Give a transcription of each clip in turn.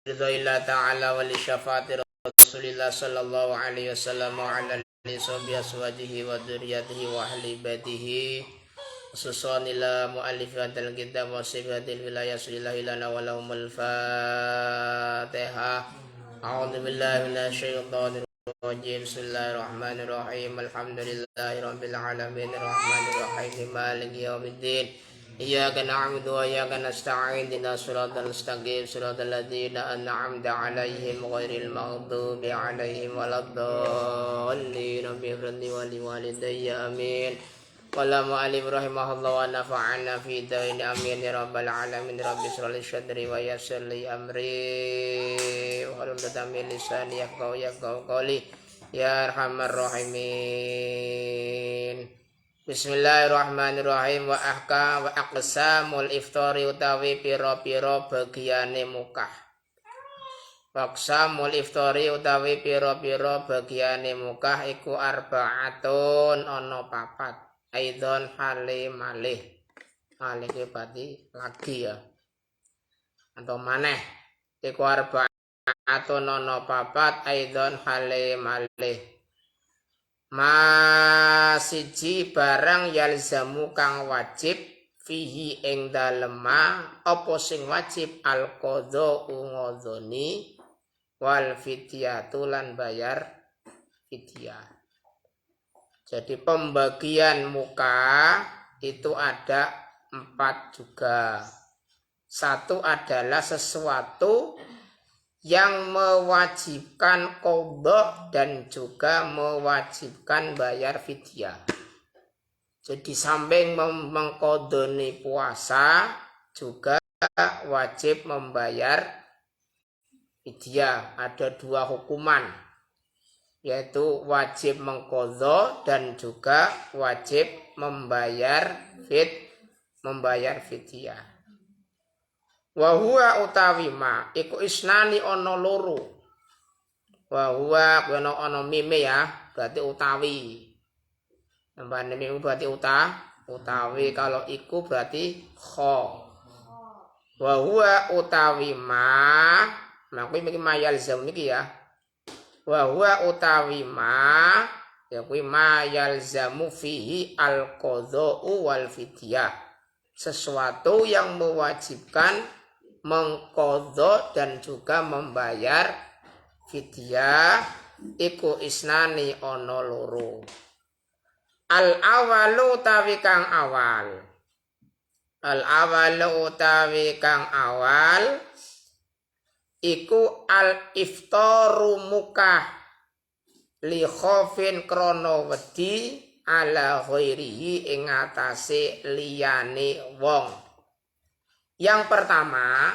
ridhoillah ta'ala wa li syafaati Rasulillah sallallahu alaihi wasallam wa ala alihi aswajihi wa dzurriyyatihi wa ahli baitihi khususan ila mu'allifil kitab wa sifatil wilayah sallallahu lana wa lahumul fatihah. A'udzu billahi minasyaitonir rajim. Bismillahirrahmanirrahim. Alhamdulillahi rabbil alamin arrahmanir rahim maliki yaumiddin. Iyyaka na'budu wa iyyaka nasta'in ihdinas siratal mustaqim siratal ladzina an'amta 'alaihim ghairil maghdubi 'alaihim waladdallin. Rabbi ighfirli wa liwalidayya amin. Qala mu'allif rahimahullah wa nafa'ana fi daini amin ya rabbal alamin. Rabbi shrah li sadri wa yassir li amri wahlul 'uqdatam min lisani yafqahu qawli ya arhamar rahimin. Bismillahirrahmanirrahim. Wa aqsamul iftari utawi pira-pira bagiane mukah. Wa aqsamul iftari utawi pira-pira bagiane mukah iku arbaatun ana papat. Aidon hale malih. Malih ki berarti lagi ya. Atau maneh iku arbaatun ana papat aidon hale malih. Masiji barang yalzamu kang wajib fihi ing dalema apa sing wajib al-qadha ngodoni wal fidyatu lan bayar fidyah. Jadi pembagian muka itu ada 4 juga. Satu adalah sesuatu yang mewajibkan qadha dan juga mewajibkan bayar fidyah. Jadi samping mengqadhani puasa juga wajib membayar fidyah. Ada 2 hukuman, yaitu wajib mengqadha dan juga wajib membayar fidyah. Wa huwa utawi ma iku isnani ana loro. Wa huwa kono ana mime ya, berarti utawi. Nambane mime berarti utawi, kalau iku berarti kha. Wa huwa utawi ma kuwi iki mayal zam niki ya. Wa huwa utawi ma ya kuwi ma yalzamu fihi al-qadha'u wal fidyah. Sesuatu yang mewajibkan mengqadha dan juga membayar fidyah iku isnani ana loro. Al awalu utawi kang awal. Al awalu utawi kang awal iku al iftaru mukah li khaufin krana wedi ala ghairihi ing atase liyane wong. Yang pertama,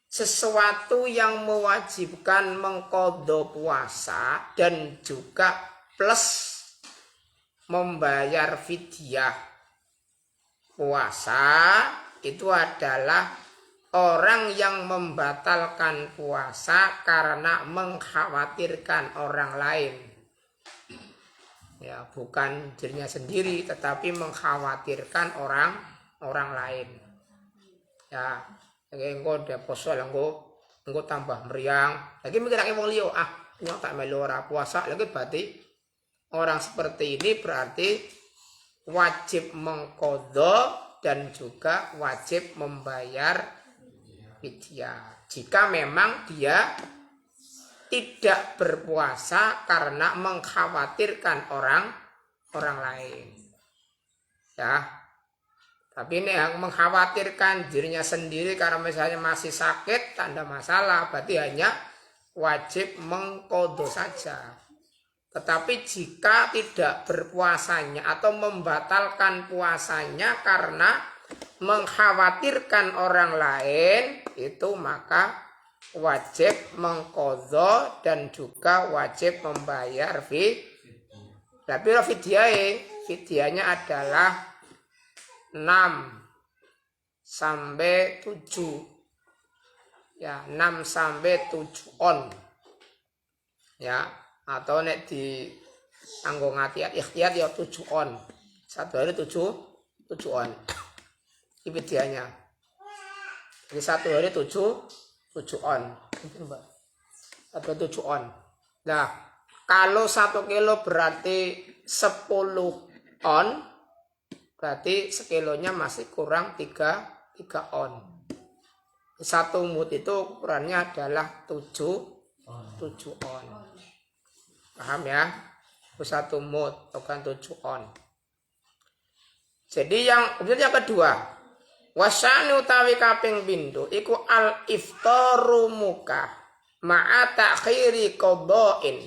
sesuatu yang mewajibkan mengqadha puasa dan juga plus membayar fidyah puasa itu adalah orang yang membatalkan puasa karena mengkhawatirkan orang lain. Ya, bukan dirinya sendiri tetapi mengkhawatirkan orang lain. Ya, engko de poso engko tambah meriang. Lagi mikirake wong liya, nyok tak melu ora puasa lagi berarti orang seperti ini berarti wajib mengqadha dan juga wajib membayar fidyah. Jika memang dia tidak berpuasa karena mengkhawatirkan orang lain. Ya. Tapi ini yang mengkhawatirkan dirinya sendiri karena misalnya masih sakit, tak ada masalah, berarti hanya wajib mengqadha saja. Tetapi jika tidak berpuasanya atau membatalkan puasanya karena mengkhawatirkan orang lain, itu maka wajib mengqadha dan juga wajib membayar fidyah. Tapi fidyahnya adalah 6 sampai 7 ya, 6 sampai 7 on ya, atau nek di anggo ngati ikhtiyat ya 7 on, 1 hari 7 on ini fidyahnya. Jadi 1 hari 7 on. atau 7 on. Nah, kalau 1 kilo berarti 10 on, berarti sekilonya masih kurang 3 on. 1 mut itu ukurannya adalah 7 on. Paham ya? 1 mut bukan 7 on. Jadi yang kedua, wasani utawi kaping pindho iku al iftaru muka ma'a takhiri qada'in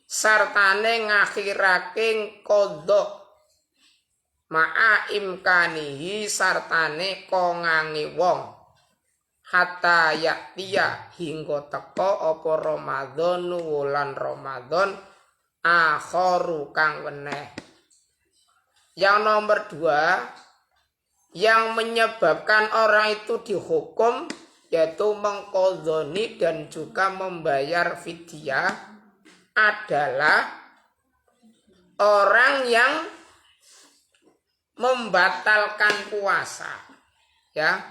sartane ngakhirake qada ma'a imkanihi sartane kongangi wong hatta yaktiya hingga teka apa Ramadan wulan Ramadan akharu kang weneh. Yang nomor 2 yang menyebabkan orang itu dihukum yaitu mengqadhani dan juga membayar fidyah adalah orang yang membatalkan puasa, ya.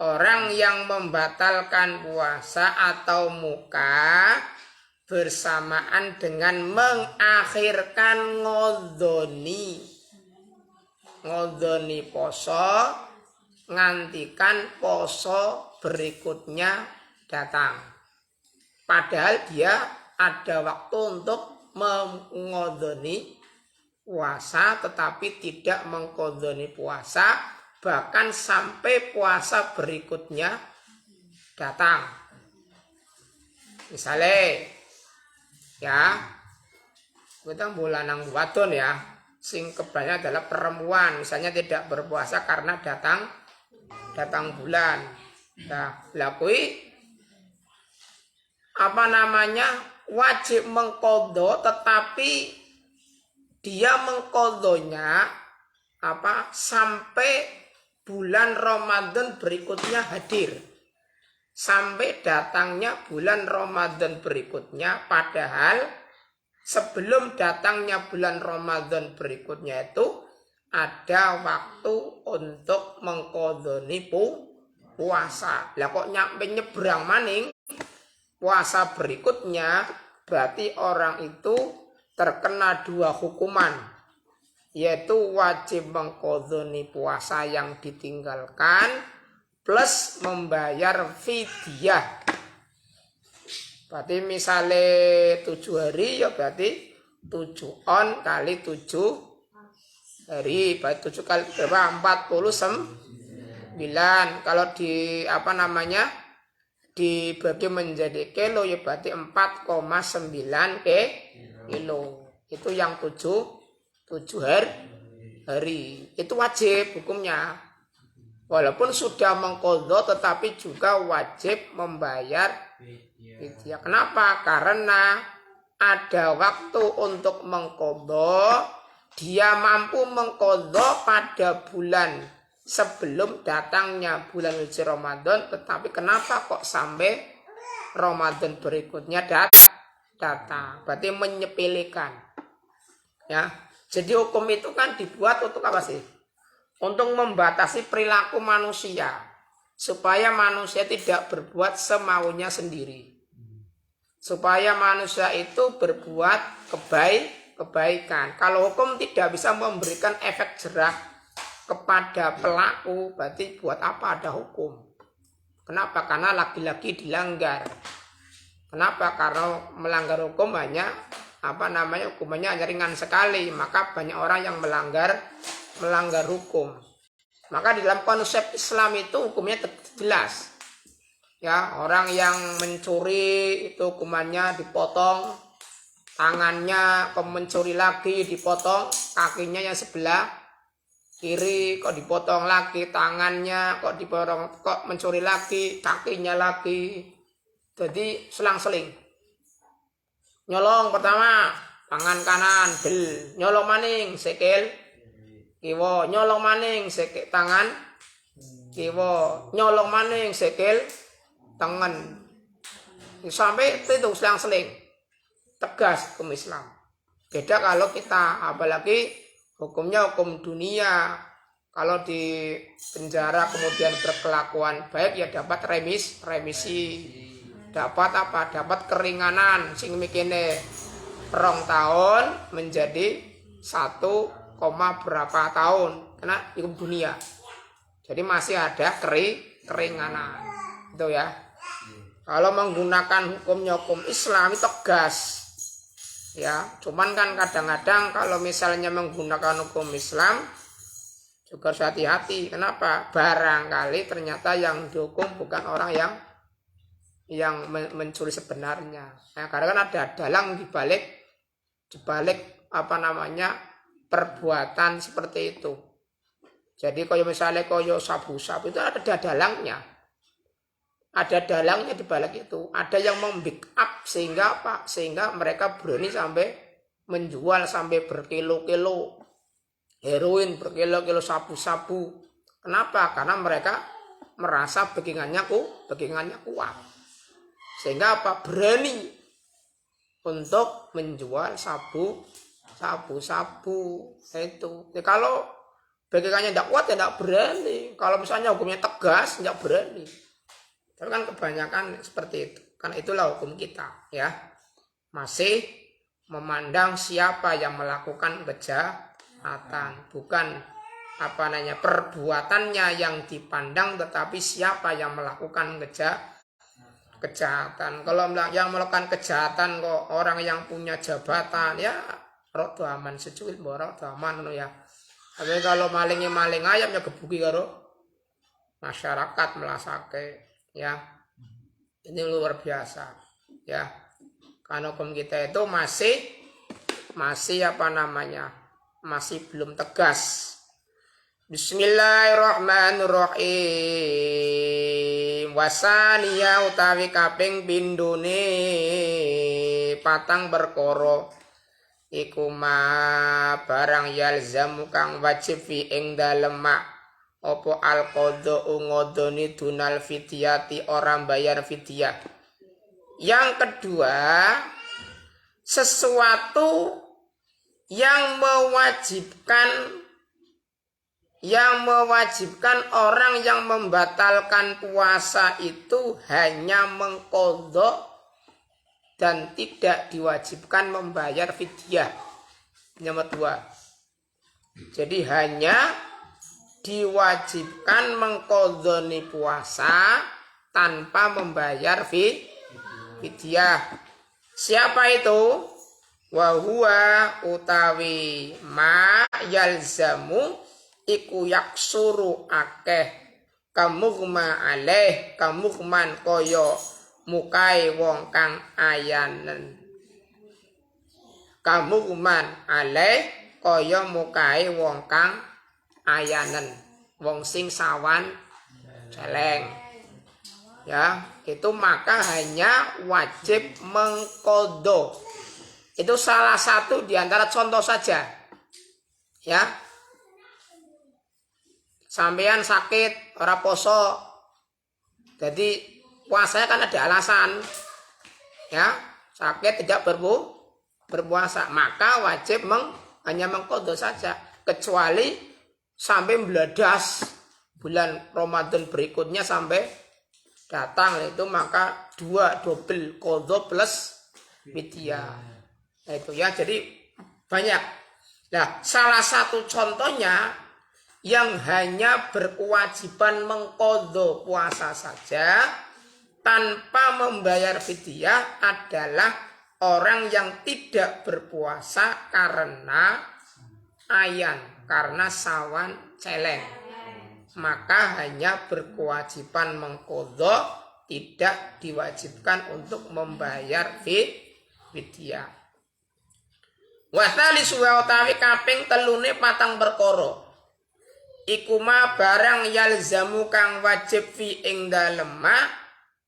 Orang yang membatalkan puasa atau muka bersamaan dengan mengakhirkan ngodoni poso ngantikan poso berikutnya datang. Padahal dia ada waktu untuk mengodoni puasa tetapi tidak mengkodoni puasa bahkan sampai puasa berikutnya datang. Misalnya ya kita bulanang wadon ya, sing kebanyakan adalah perempuan misalnya tidak berpuasa karena datang bulan. Nah, lakui wajib mengqadha tetapi dia mengqadhanya sampai bulan Ramadan berikutnya hadir. Sampai datangnya bulan Ramadan berikutnya, padahal sebelum datangnya bulan Ramadan berikutnya itu ada waktu untuk mengqadhani puasa. Lah kok nyampe nyebrang maning puasa berikutnya, berarti orang itu terkena 2 hukuman, yaitu wajib mengqadhani puasa yang ditinggalkan plus membayar fidyah. Berarti misalnya 7 hari ya berarti 7 on kali 7 hari, berarti 7 kali berapa? 49. Kalau dibagi menjadi kilo ya berarti 4,9 kilo. Itu yang 7 hari. Itu wajib hukumnya. Walaupun sudah mengqadha tetapi juga wajib membayar fidyah. Kenapa? Karena ada waktu untuk mengqadha, dia mampu mengqadha pada bulan sebelum datangnya bulan suci Ramadan, tetapi kenapa kok sampai Ramadan berikutnya datang? Berarti menyepelekan. Ya. Jadi hukum itu kan dibuat untuk apa sih? Untuk membatasi perilaku manusia supaya manusia tidak berbuat semaunya sendiri. Supaya manusia itu berbuat kebaikan. Kalau hukum tidak bisa memberikan efek jerah kepada pelaku, berarti buat apa ada hukum? Kenapa? Karena lagi-lagi dilanggar. Kenapa? Karena melanggar hukum hukumannya hanya ringan sekali, maka banyak orang yang melanggar hukum. Maka di dalam konsep Islam itu hukumnya jelas. Ya, orang yang mencuri itu hukumannya dipotong tangannya, mencuri lagi dipotong kakinya yang sebelah kiri, kok dipotong lagi tangannya, kok dipotong, kok mencuri lagi kakinya lagi. Jadi selang-seling. Nyolong pertama tangan kanan bel, nyolong maning sikil kiwa, nyolong maning sikil tangan kiwa, nyolong maning sikil tangan, sampai itu selang-seling. Tegas hukum Islam. Beda kalau kita apalagi hukumnya hukum dunia. Kalau di penjara kemudian berkelakuan baik ya dapat remisi. dapat apa? Dapat keringanan sing mikine 2 tahun menjadi 1, berapa tahun kena hukum dunia. Jadi masih ada keringanan. Itu ya. Kalau menggunakan hukum Islam itu tegas. Ya, cuman kan kadang-kadang kalau misalnya menggunakan hukum Islam juga harus hati-hati. Kenapa? Barangkali ternyata yang dihukum bukan orang yang mencuri sebenarnya. Nah, karena kan ada dalang di balik perbuatan seperti itu. Jadi kalau misalnya sabu-sabu itu ada dalangnya. Ada dalangnya di balik itu. Ada yang membackup sehingga apa? Sehingga mereka berani sampai menjual sampai berkilo-kilo heroin, berkilo-kilo sabu-sabu. Kenapa? Karena mereka merasa backingannya kuat. Sehingga apa? Berani untuk menjual sabu-sabu itu. Jadi kalau backingannya tidak kuat ya tidak berani. Kalau misalnya hukumnya tegas tidak berani. Tapi kan kebanyakan seperti itu. Karena itulah hukum kita, ya. Masih memandang siapa yang melakukan kejahatan, bukan perbuatannya yang dipandang, tetapi siapa yang melakukan kejahatan. Kalau yang melakukan kejahatan kok orang yang punya jabatan, ya rada aman secuil rada aman ya. Tapi kalau maling ayam ya gebuki karo masyarakat melasake. Ya, ini luar biasa, ya. Karena hukum kita itu masih belum tegas. Bismillahirrahmanirrahim. Wasaniya utawi kaping pindhone patang perkara iku barang yalzamu kang wajib fi ing dalem opo al-qadha ngodoni dunal fidyati orang bayar fidyah. Yang kedua, sesuatu yang mewajibkan orang yang membatalkan puasa itu hanya mengqadha dan tidak diwajibkan membayar fidyah. Nomor 2. Jadi hanya diwajibkan mengqadhani puasa tanpa membayar fidyah. Siapa itu? Wa huwa utawi ma yalzamu iku yaksuru akeh kamughma alaih kamughman kaya mukai wong kang ayanen. Kamughman alaih kaya mukai wong kang ayanen, wong sing sawan celeng, ya itu maka hanya wajib mengqadha. Itu salah satu di antara contoh saja, ya. Sampean sakit ora poso, jadi puasanya kan ada alasan, ya sakit tidak berpuasa, maka wajib hanya mengqadha saja, kecuali sampai beladas bulan Ramadan berikutnya sampai datang itu maka double qadha plus fidyah. Nah itu ya, jadi banyak. Nah, salah satu contohnya yang hanya berkewajiban mengqadha puasa saja tanpa membayar fidyah adalah orang yang tidak berpuasa karena ayan, karena sawan celeng, maka hanya berkewajiban mengqadha, tidak diwajibkan untuk membayar fidyah. Wa tsalisu wa utawi kaping telune patang perkara iku barang yalzamu kang wajib fi ing dalem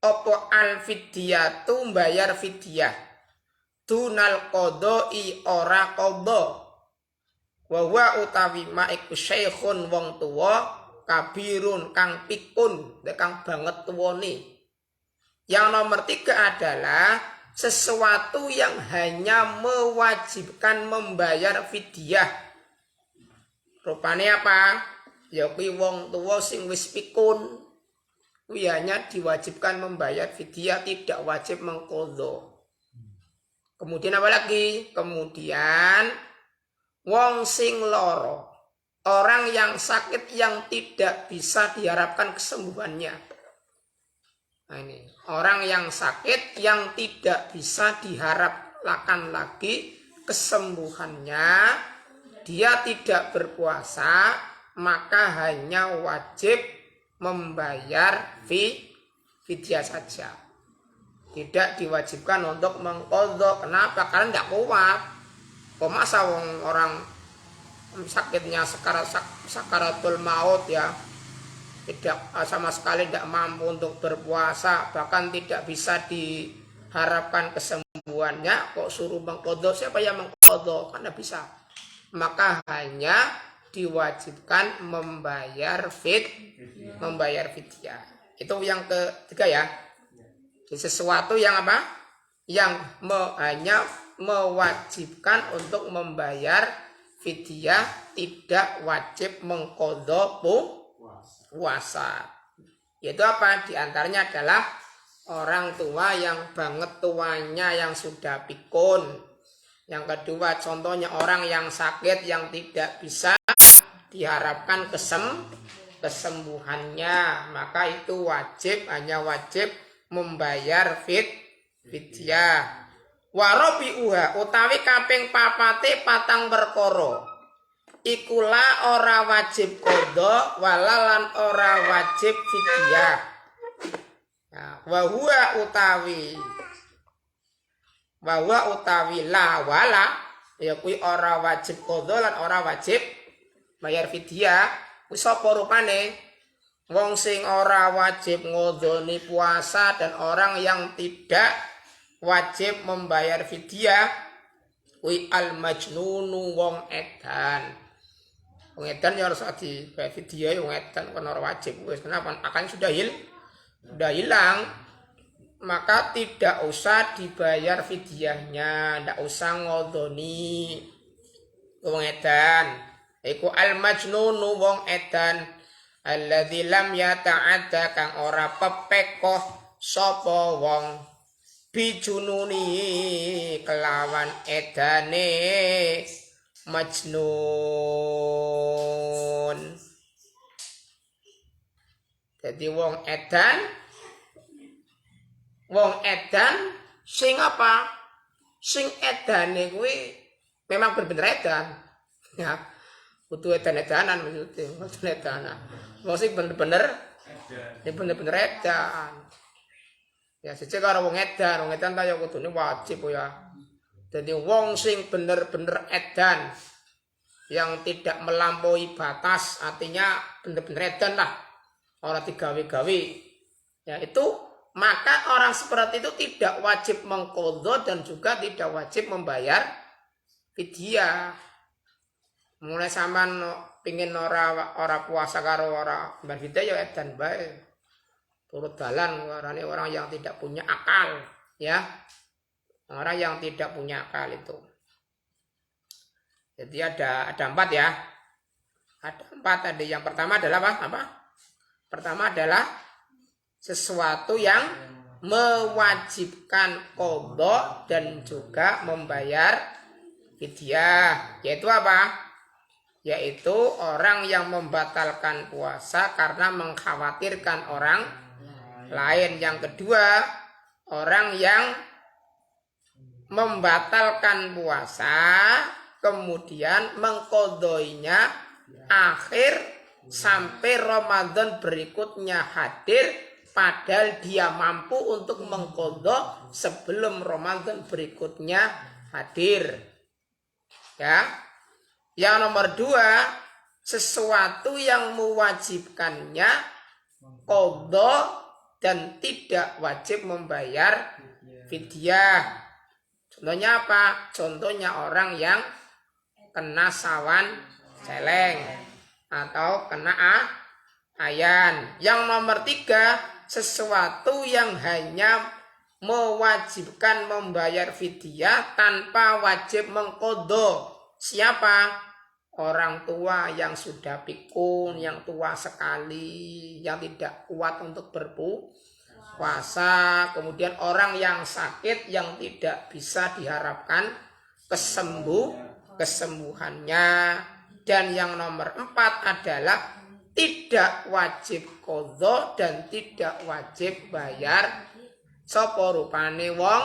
apa al fidyatu bayar fidyah dunal qadai ora qadha. Wa huwa utawi ma iku syekhun wong tuwa kabirun kang pikun kang banget tuwane. Yang nomor 3 adalah sesuatu yang hanya mewajibkan membayar fidyah. Rupane apa? Ya kuwi wong tuwa sing wis pikun, hanya diwajibkan membayar fidyah, tidak wajib mengqadha. Kemudian apa lagi? Kemudian wong sing loro, orang yang sakit yang tidak bisa diharapkan kesembuhannya. Nah ini, orang yang sakit yang tidak bisa diharapkan lagi kesembuhannya, dia tidak berpuasa, maka hanya wajib membayar fidyah saja. Tidak diwajibkan untuk mengqadha. Kenapa? Karena tidak kuat. Kok masa orang sakitnya sakaratul maut ya, tidak sama sekali tidak mampu untuk berpuasa, bahkan tidak bisa diharapkan kesembuhannya, kok suruh mengqadha? Siapa yang mengqadha? Karena bisa. Maka hanya diwajibkan membayar fidyah. Itu yang ketiga ya. Sesuatu yang apa? Yang hanya mewajibkan untuk membayar fidyah, tidak wajib mengqadha puasa. Yaitu apa? Di antaranya adalah orang tua yang banget tuanya, yang sudah pikun. Yang kedua, contohnya orang yang sakit yang tidak bisa diharapkan kesembuhannya, maka itu hanya wajib membayar fidyah. Warabi'uha utawi kaping papate patang perkara, ikula ora wajib qadha walalan ora wajib fidyah. Wa huwa utawi la wala ya kuwi ora wajib qadha lan ora wajib bayar fidyah. Wis apa rupane? Wong sing ora wajib ngodoni puasa dan orang yang tidak wajib membayar fidyah kuwi al majnunu wong edan. Wong edan ya harus dibayar fidyah, wong edan kan ora wajib. Wis kenapa? Akan sudah hilang. Maka tidak usah dibayar fidyahnya, tidak usah ngodoni wong edan. Iku al majnunu wong edan alladzi lam yata'adda kang ora pepekoh sapa wong bijununi kelawan edane majnun. Jadi wong edan sing apa? Sing edane kuwi memang bener-bener edan. Ya. Kudu edan-edanan maksudnya, edanan. Wong sing bener-bener edan. Ya siji karo wong edan ta ya kudune wajib ya. Jadi wong sing bener-bener edan yang tidak melampaui batas, artinya bener-bener edan lah. Ora digawe-gawe. Ya itu, maka orang seperti itu tidak wajib mengqadha dan juga tidak wajib membayar fidyah. Mulai sampean pengin ora puasa karo ora bayar fidyah ya edan bae. Turut dalan orang yang tidak punya akal, ya. Orang yang tidak punya akal itu. Jadi ada 4 ya. Ada 4 tadi. Yang pertama adalah apa? Pertama adalah sesuatu yang mewajibkan qadha dan juga membayar fidyah. Yaitu apa? Yaitu orang yang membatalkan puasa karena mengkhawatirkan orang lain. Yang kedua, orang yang membatalkan puasa kemudian mengqadhainya akhir sampai Ramadan berikutnya hadir, padahal dia mampu untuk mengqadha sebelum Ramadan berikutnya hadir. Ya. Yang nomor 2, sesuatu yang mewajibkannya qadha dan tidak wajib membayar fidyah. Contohnya apa? Contohnya orang yang kena sawan celeng atau kena ayan. Yang nomor 3, sesuatu yang hanya mewajibkan membayar fidyah tanpa wajib mengqadha. Siapa? orang tua yang sudah pikun, yang tua sekali, yang tidak kuat untuk berpuasa, kemudian orang yang sakit yang tidak bisa diharapkan kesembuhannya, dan yang nomor 4 adalah tidak wajib qadha dan tidak wajib bayar sapa rupane wong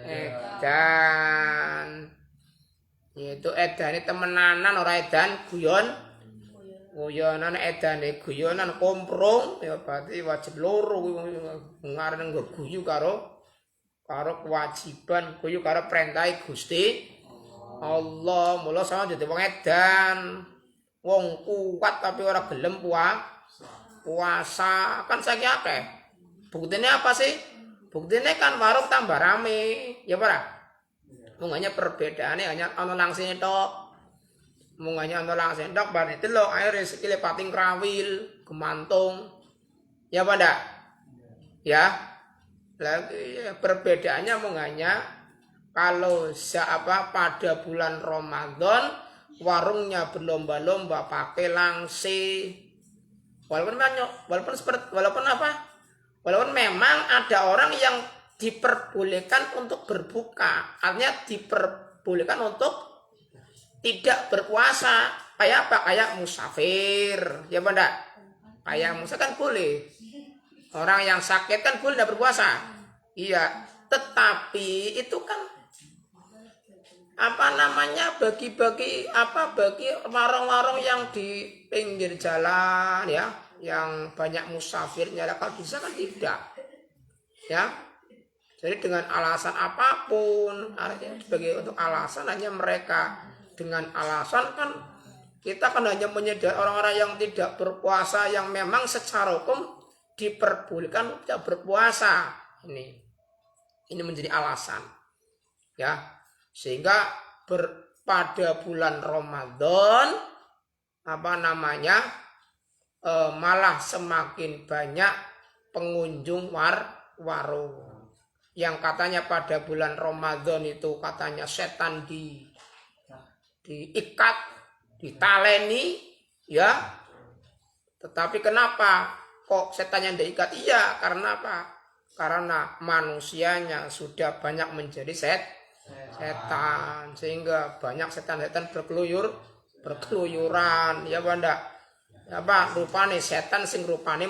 edan. Yaitu edane temenanan ora edan guyonan, edane guyonan komprong ya berarti wajib loro ngarep guyu karo kewajiban, guyu karo perintah Gusti Allah. Mula sama dadi wong edan, wong kuat tapi ora gelem puasa kan saiki akeh. Buktine apa sih? Buktine kan warung tambah rame, ya ora? Mung hanya perbedaannya hanya ana langsine tok. Mung hanya ana langsine tok bar delok ae rezeki le pating krawil, gemantung. Ya apa ndak? Ya. Lagi perbedaannya mung hanya kalau pada bulan Ramadan warungnya berlomba-lomba pakai langsi. Walaupun memang ada orang yang diperbolehkan untuk berbuka, artinya diperbolehkan untuk tidak berpuasa. Kayak apa? Kayak musafir, ya apa enggak? Kayak musafir kan boleh. Orang yang sakit kan boleh tidak berpuasa. Iya, tetapi itu kan bagi warung-warung yang di pinggir jalan ya, yang banyak musafirnya, kalau bisa kan tidak ya. Jadi dengan alasan apapun, sebagai untuk alasan hanya mereka dengan alasan kan kita kan hanya menyediakan orang-orang yang tidak berpuasa yang memang secara hukum diperbolehkan tidak berpuasa. Ini menjadi alasan ya. Sehingga pada bulan Ramadan malah semakin banyak pengunjung warung yang katanya pada bulan Ramadan itu katanya setan diikat, ditaleni ya. Tetapi kenapa kok setan yang diikat? Iya, karena apa? Karena manusianya sudah banyak menjadi setan, sehingga banyak setan-setan berkeluyuran ya banda. Apa rupane setan sing rupane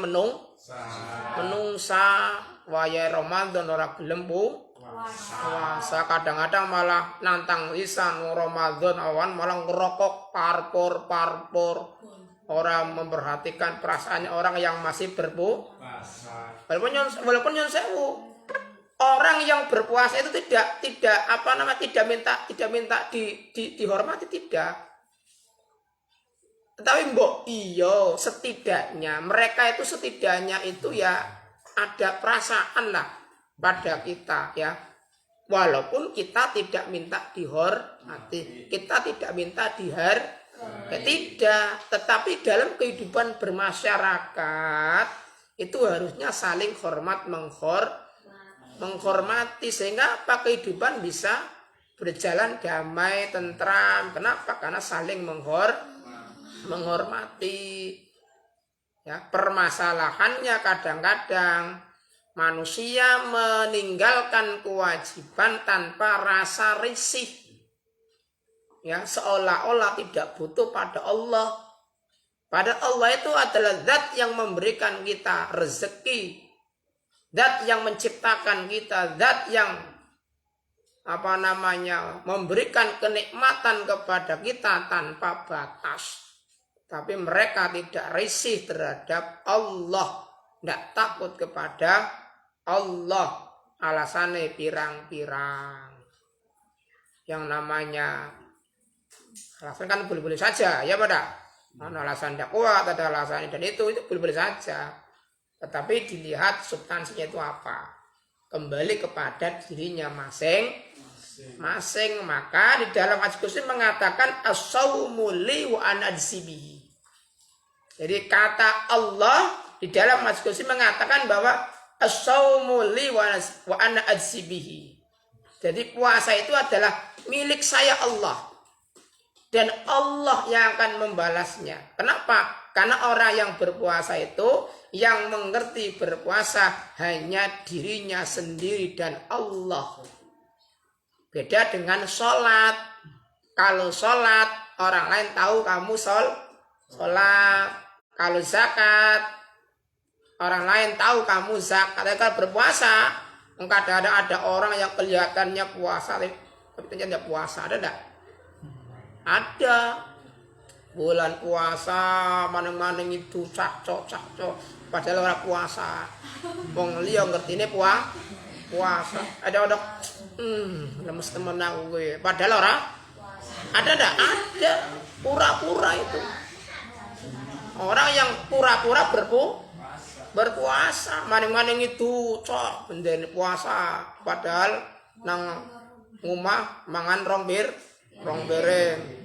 menungsa waya Ramadan ora gelem puasa, kadang-kadang malah nantang lisan Ramadan awan malah ngerokok parpor orang memperhatikan perasaannya orang yang masih berpuasa. Walaupun nyon sewu, orang yang berpuasa itu tidak minta dihormati, tidak. Tetapi mereka itu setidaknya itu ya ada perasaan lah pada kita ya. Walaupun kita tidak minta dihormati, kita tidak minta tidak, tetapi dalam kehidupan bermasyarakat itu harusnya saling hormat menghormati, sehingga kehidupan bisa berjalan damai, tentram. Kenapa? Karena saling menghormati. Ya, permasalahannya kadang-kadang manusia meninggalkan kewajiban tanpa rasa risih. Ya, seolah-olah tidak butuh pada Allah. Padahal Allah itu adalah zat yang memberikan kita rezeki, zat yang menciptakan kita, zat yang memberikan kenikmatan kepada kita tanpa batas. Tapi mereka tidak risih terhadap Allah, tidak takut kepada Allah. Alasannya pirang-pirang. Yang namanya alasan kan boleh-boleh saja, ya pada. Alasan tidak kuat, ada alasan dan itu boleh-boleh saja. Tetapi dilihat substansinya itu apa. Kembali kepada dirinya masing-masing. Maka di dalam hadis qudsi mengatakan as-saumu li wa ana ajzi bihi. Jadi kata Allah di dalam hadis qudsi mengatakan bahwa as-saumu li wa ana ajzi bihi. Jadi puasa itu adalah milik saya Allah. dan Allah yang akan membalasnya. Kenapa? Karena orang yang berpuasa itu yang mengerti berpuasa hanya dirinya sendiri dan Allah. Beda dengan sholat. Kalau sholat orang lain tahu kamu sholat. Kalau zakat orang lain tahu kamu zakat. Kalau berpuasa kadang-kadang ada orang yang kelihatannya puasa tapi ternyata tidak puasa. Ada enggak? Ada. Bulan puasa maneng-maneng itu cakcok padahal orang puasa. Wong liya ngertine puasa. Ada lemes temen aku gue. Padahal orang ada enggak? Ada. Pura-pura itu. Orang yang pura-pura berpuasa, maneng-maneng itu cok bendene puasa padahal nang ngomah mangan rong bereng.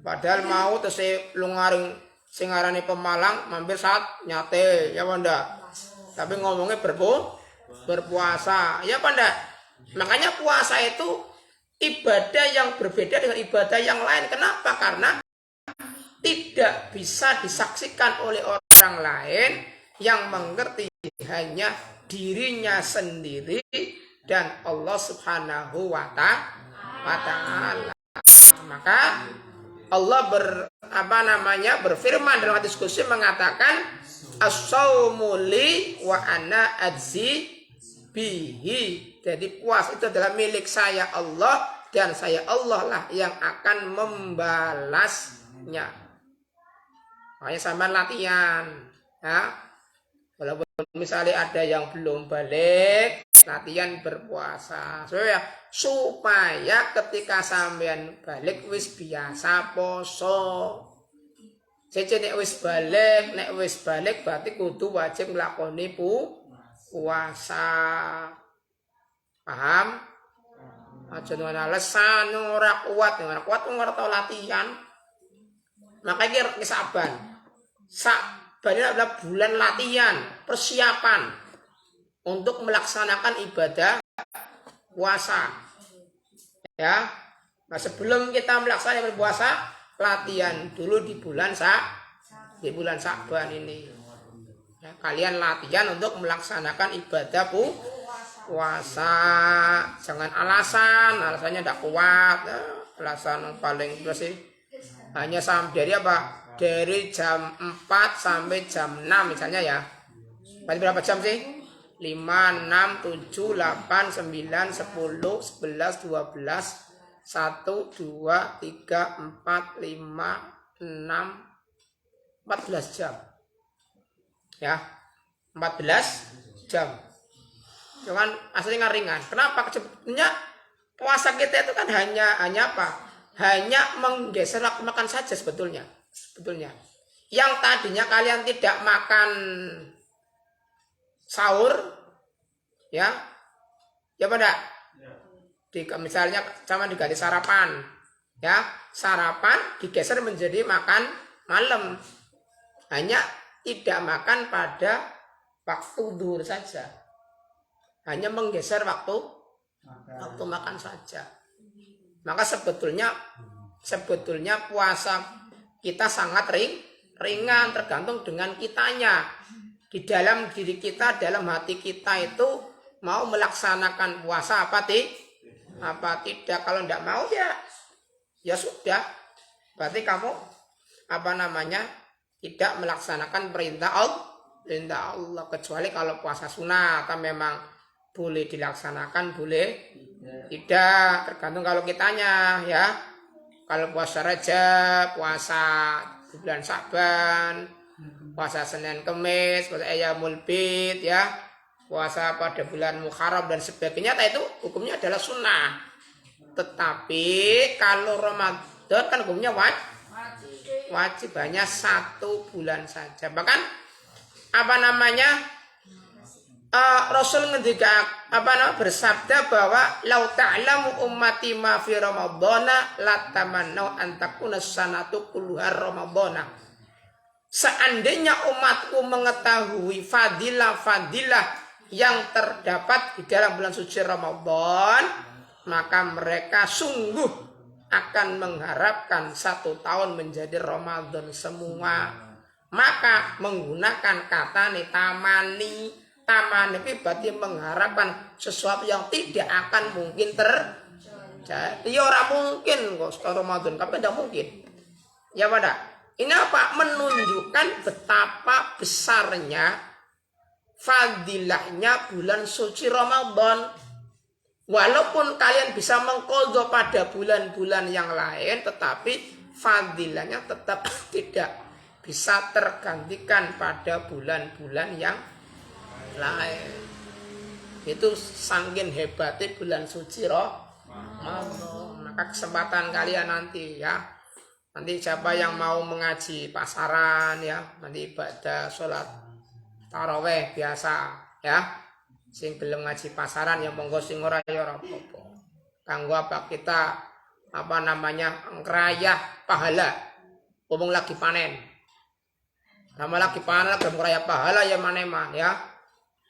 Padahal mau terus lungaring sing arane Pemalang mampir saat nyate ya Banda. Tapi ngomongnya berpuasa ya Banda. Makanya puasa itu ibadah yang berbeda dengan ibadah yang lain. Kenapa? Karena tidak bisa disaksikan oleh orang lain, yang mengerti hanya dirinya sendiri dan Allah Subhanahu wa Ta'ala. Maka Allah berfirman dalam hadis qudsi mengatakan as-saumu li wa ana ajzi bihi. Jadi puasa itu adalah milik saya Allah dan saya Allah lah yang akan membalasnya. Makanya sama latihan ya. Walaupun misalnya ada yang belum balik, latihan berpuasa supaya ketika sampean balik wis biasa poso. Nek wis balik berarti kudu wajib nglakoni puasa. Paham? Aja dengan alasan ora kuat tau latihan. Makanya Saban. Saban adalah bulan latihan, persiapan untuk melaksanakan ibadah puasa. Ya. Nah, sebelum kita melaksanakan berpuasa, latihan dulu di bulan Saban ini. Ya, kalian latihan untuk melaksanakan ibadah puasa. Jangan alasannya tidak kuat. Ya, alasan paling bersih hanya sampai dari apa? Dari jam 4 sampai jam 6 misalnya ya. Berarti berapa jam sih? 5, 6, 7, 8, 9, 10, 11, 12, 1, 2, 3, 4, 5, 6, 14 jam. Ya, 14 jam. Jangan aslinya ringan. Kenapa? Sebetulnya puasa kita itu kan hanya apa? Hanya menggeser waktu makan saja sebetulnya. Yang tadinya kalian tidak makan sahur, ya pada misalnya sama diganti sarapan, ya sarapan digeser menjadi makan malam, hanya tidak makan pada waktu duhur saja, hanya menggeser waktu makan saja. Maka sebetulnya puasa kita sangat ringan, tergantung dengan kitanya. Di dalam diri kita, dalam hati kita itu mau melaksanakan puasa apa tidak. Kalau tidak mau ya sudah. Berarti kamu tidak melaksanakan perintah Allah. Kecuali kalau puasa sunat atau memang boleh dilaksanakan, boleh tidak, tergantung kalau kitanya ya. Kalau puasa Rajab, puasa bulan Saban, puasa Senin Kemis, puasa Ayyamul Bid ya, puasa pada bulan Muharram dan sebagainya, itu hukumnya adalah sunnah. Tetapi kalau Ramadan kan hukumnya wajib hanya 1 bulan saja. Bahkan Rasul bersabda bahwa lau ta'lamu ummati ma fi ramadhana latamannau an takuna sanatu kulluha ramadhana. Seandainya umatku mengetahui fadilah yang terdapat di dalam bulan suci Ramadan, maka mereka sungguh akan mengharapkan 1 tahun menjadi Ramadan semua, maka menggunakan kata tamani. Tamani berarti mengharapkan sesuatu yang tidak akan mungkin terjadi. Ya orang mungkin kok Ramadan, tapi tidak mungkin. Ya pada. Ini apa? Menunjukkan betapa besarnya fadilahnya bulan suci Ramadan. Walaupun kalian bisa mengqadha pada bulan-bulan yang lain, tetapi fadilahnya tetap tidak bisa tergantikan pada bulan-bulan yang lain. Itu saking hebatnya bulan suci Ramadan. Maka kesempatan kalian nanti ya. Nanti siapa yang mau mengaji pasaran ya, nanti ibadah sholat taraweh biasa ya. Sing belum ngaji pasaran yang monggo sing ora ya ora apa-apa. Kanggo apa kita ngerayah pahala. Ngomong lagi panen. Nama lagi panen lagi ngerayah pahala ya manema ya.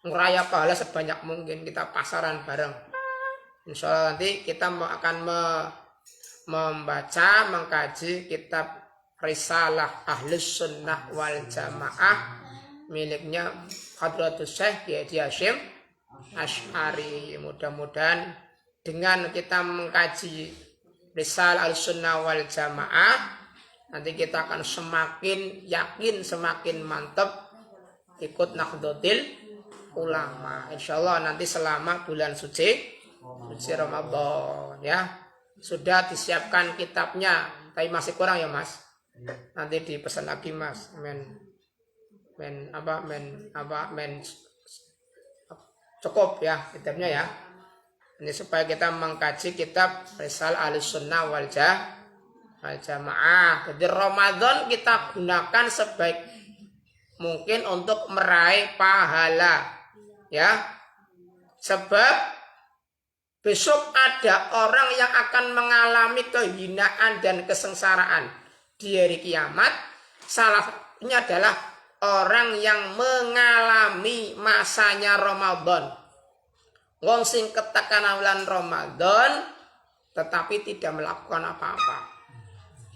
Ngerayah pahala sebanyak mungkin kita pasaran bareng. Insyaallah nanti kita akan membaca mengkaji kitab Risalah Ahlus Sunnah wal Jamaah miliknya Hadratus Syekh Kiai Hasyim Asy'ari. Mudah-mudahan dengan kita mengkaji Risalah Al-Sunnah wal Jamaah nanti kita akan semakin yakin, semakin mantap ikut Nahdlatul Ulama. Insyaallah nanti selama bulan suci Ramadan ya. Sudah disiapkan kitabnya, tapi masih kurang ya Mas. Nanti dipesan lagi Mas. Cukup ya kitabnya ya. Ini supaya kita mengkaji kitab Risalah Ahlussunnah wal Jamaah. Jadi Ramadan kita gunakan sebaik mungkin untuk meraih pahala ya. Sebab besok ada orang yang akan mengalami kehinaan dan kesengsaraan di hari kiamat. Salah satunya adalah orang yang mengalami masanya Ramadan. Wong sing katakan bulan Ramadan tetapi tidak melakukan apa-apa.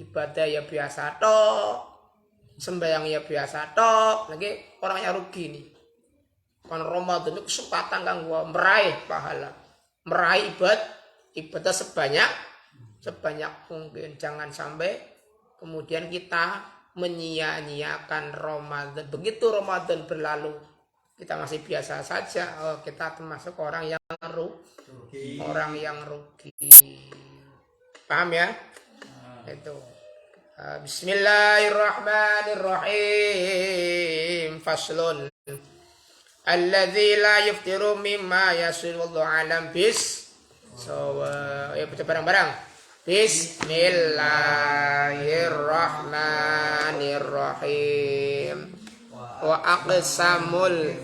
Ibadah ya biasa tok, sembahyang ya biasa tok. Lagi orang yang rugi nih. Kan Ramadan itu kesempatan kan gua meraih pahala, meraih ibadah sebanyak mungkin. Jangan sampai kemudian kita menyia-nyiakan Ramadan. Begitu Ramadan berlalu kita masih biasa saja, kita termasuk orang yang rugi. Paham ya? Itu. Bismillahirrahmanirrahim. Faslun. Alladzi la yuftiru mimma yasulullahu alam bis. So, baca bareng-bareng. Bismillahirrahmanirrahim. Wa aqsamul